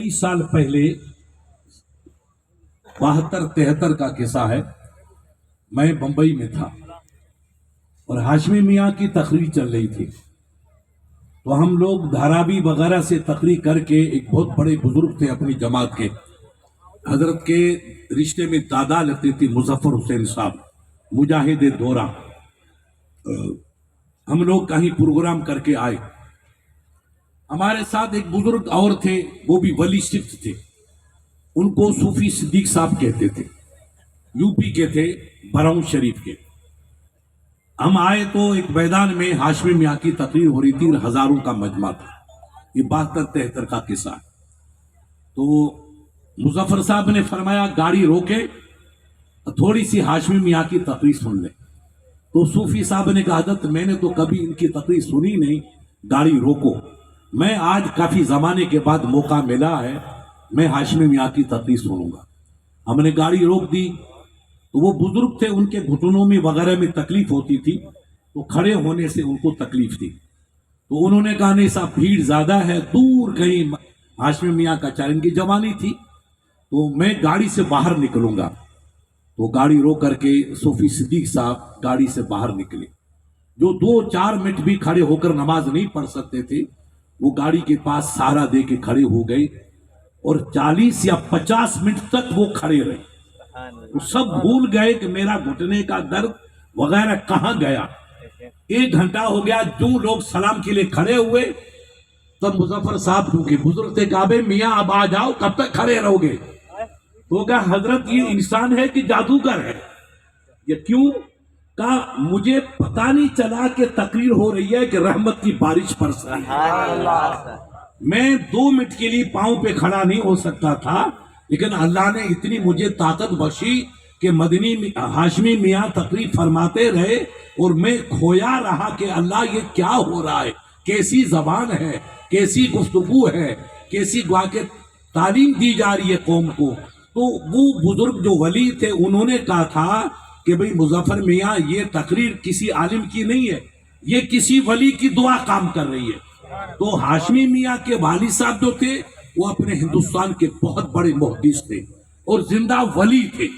20 साल पहले 72-73 का किस्सा है। मैं बंबई में था और हाशमी मियाँ की तकरीर चल रही थी, तो हम लोग धारावी वगैरह से तकरीर करके, एक बहुत बड़े बुजुर्ग थे अपनी जमात के, हजरत के रिश्ते में दादा लगते थे मुजफ्फर हुसैन साहब, मुजाहिद दौरा। हम लोग कहीं प्रोग्राम करके आए, हमारे साथ एक बुजुर्ग और थे, वो भी वली सिफ्त थे, उनको सूफी सिद्दीक साहब कहते थे, यूपी के थे, बरौन शरीफ के। हम आए तो एक मैदान में हाशमी मियाँ की तकरीर हो रही थी, हजारों का मजमा था। ये 72-73 का किस्सा है। तो मुजफ्फर साहब ने फरमाया गाड़ी रोके, थोड़ी सी हाशमी मियाँ की तकरीर सुन ले। तो सूफी साहब ने कहा हज़रत मैंने तो कभी इनकी तकरीर सुनी नहीं, गाड़ी रोको, मैं आज काफी जमाने के बाद मौका मिला है, मैं हाशमी मियाँ की तकरीर सुनूंगा। हमने गाड़ी रोक दी, तो वो बुजुर्ग थे, उनके घुटनों में वगैरह में तकलीफ होती थी, तो खड़े होने से उनको तकलीफ थी। तो उन्होंने कहा नहीं साहब भीड़ ज्यादा है, दूर कहीं हाशमी मियाँ का चारण की जवानी थी, तो मैं गाड़ी से बाहर निकलूंगा। तो गाड़ी रोक करके सूफी सिद्दीक साहब गाड़ी से बाहर निकले। जो 2-4 मिनट भी खड़े होकर नमाज नहीं पढ़ सकते थे, वो गाड़ी के पास सहारा दे के खड़े हो गए और 40 या 50 मिनट तक वो खड़े रहे। वो सब भूल गए कि मेरा घुटने का दर्द वगैरह कहाँ गया। 1 घंटा हो गया, जो लोग सलाम के लिए खड़े हुए, तब मुजफ्फर साहब क्योंकि बुजुर्ग थे, कहा मियाँ अब आ जाओ, कब तक खड़े रहोगे? तो कहा हजरत ये इंसान है कि जादूगर है? ये क्यों? कहा मुझे पता नहीं चला कि तकरीर हो रही है कि रहमत की बारिश बरस रही है। मैं 2 मिनट के लिए पांव पे खड़ा नहीं हो सकता था, लेकिन अल्लाह ने इतनी मुझे ताकत बख्शी कि मदनी हाशमी मियाँ तकरीर फरमाते रहे और मैं खोया रहा कि अल्लाह ये क्या हो रहा है, कैसी जबान है, कैसी गुफ्तगू है, कैसी गुआ के तालीम दी जा रही है कौम को। तो वो बुजुर्ग जो वली थे, उन्होंने कहा था कि भाई मुजफ्फर मियाँ ये तकरीर किसी आलिम की नहीं है, ये किसी वली की दुआ काम कर रही है। तो हाशमी मियाँ के वालिद साहब जो थे, वो अपने हिंदुस्तान के बहुत बड़े मुहद्दिस थे और जिंदा वली थे।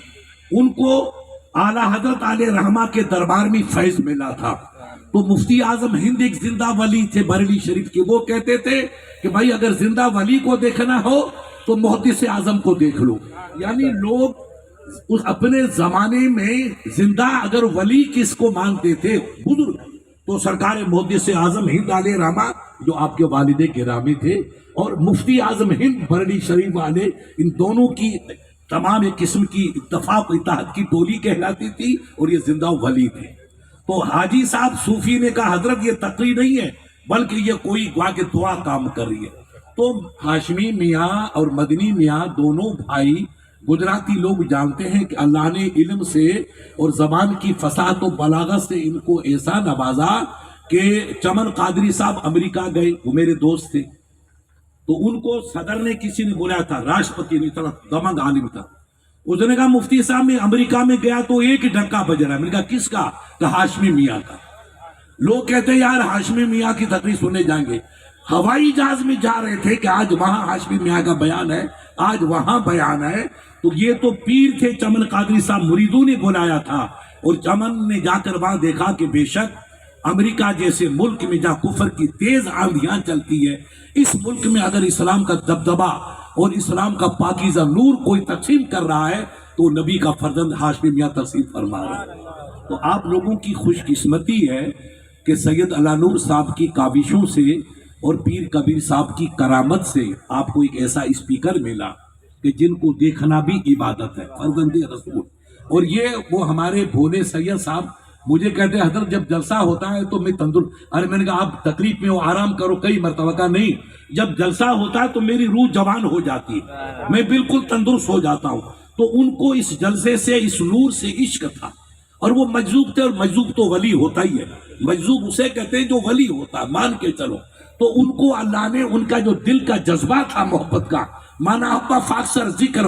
उनको आला हजरत आले रहमा के दरबार में फैज मिला था। तो मुफ्ती आजम हिंद एक जिंदा वली थे बरेली शरीफ के, वो कहते थे कि भाई अगर जिंदा वली को देखना हो तो मुहद्दिस आजम को देख लो। यानी लोग उस अपने जमाने में जिंदा अगर वली किसको मानते थे, बुजुर्ग, तो सरकार मुहद्दिस आजम हिंद आले रहमा जो आपके वालिदे गिरामी थे, और मुफ्ती आजम हिंद बरेली शरीफ वाले, इन दोनों की तमाम एक किस्म की इत्तफाक इत्तेहाद की टोली कहलाती थी और ये जिंदा वली थे। तो हाजी साहब सूफी ने कहा हजरत ये तकरीर नहीं है, बल्कि ये कोई गुआ के दुआ काम कर रही है। तो हाशमी मियाँ और मदनी मियाँ दोनों भाई, गुजराती लोग जानते हैं कि अल्लाह ने इल्म से और जबान की फसाहत और बलागत से इनको ऐसा नवाजा कि चमन कादरी साहब अमेरिका गए, वो मेरे दोस्त थे, तो उनको सदर ने किसी ने बुलाया था, राष्ट्रपति ने, तरह दमंग आलिम था। उसने कहा मुफ्ती साहब मैं अमेरिका में गया तो एक ही ढक्का बज रहा है। मैंने कहा किसका? कहा हाशमी मियाँ का। लोग कहते हैं यार हाशमी मियाँ की तकरीर सुनने जाएंगे। हवाई जहाज में जा रहे थे कि आज वहां हाशमी मियाँ का बयान है, आज वहां बयान है। तो ये तो पीर थे चमन कादरी साहब, मुरीदों ने बुलाया था, और चमन ने जाकर वहां देखा कि बेशक अमेरिका जैसे मुल्क में जहाँ कुफर की तेज आंधियां चलती है, इस मुल्क में अगर इस्लाम का दबदबा और इस्लाम का पाकीज़ा नूर कोई तकसीम कर रहा है, तो नबी का फर्जंद हाशमी मियाँ तकसीम फरमा रहा है। तो आप लोगों की खुशकिस्मती है कि सैयद अलानूर साहब की काविशों से और पीर कबीर साहब की करामत से आपको एक ऐसा स्पीकर मिला कि जिनको देखना भी इबादत है, फर्जंद रसूल। और ये वो हमारे भोले सैयद साहब मुझे कहते हैं हजरत जब जलसा होता है तो मैं तंदुरुस्त। अरे मैंने कहा आप तकलीफ में हो, आराम करो, कई मरतबा का नहीं, जब जलसा होता है तो मेरी रूह जवान हो जाती है, मैं बिल्कुल तंदुरुस्त हो जाता हूँ। तो उनको इस जलसे से, इस नूर से इश्क था, और वो मजजूब थे, और मजजूब तो वली होता ही है, मजजूब उसे कहते हैं जो वली होता है, मान के चलो। तो उनको अल्लाह ने उनका जो दिल का जज्बा था मोहब्बत का, माना अब्बा फाक्सर जिक्र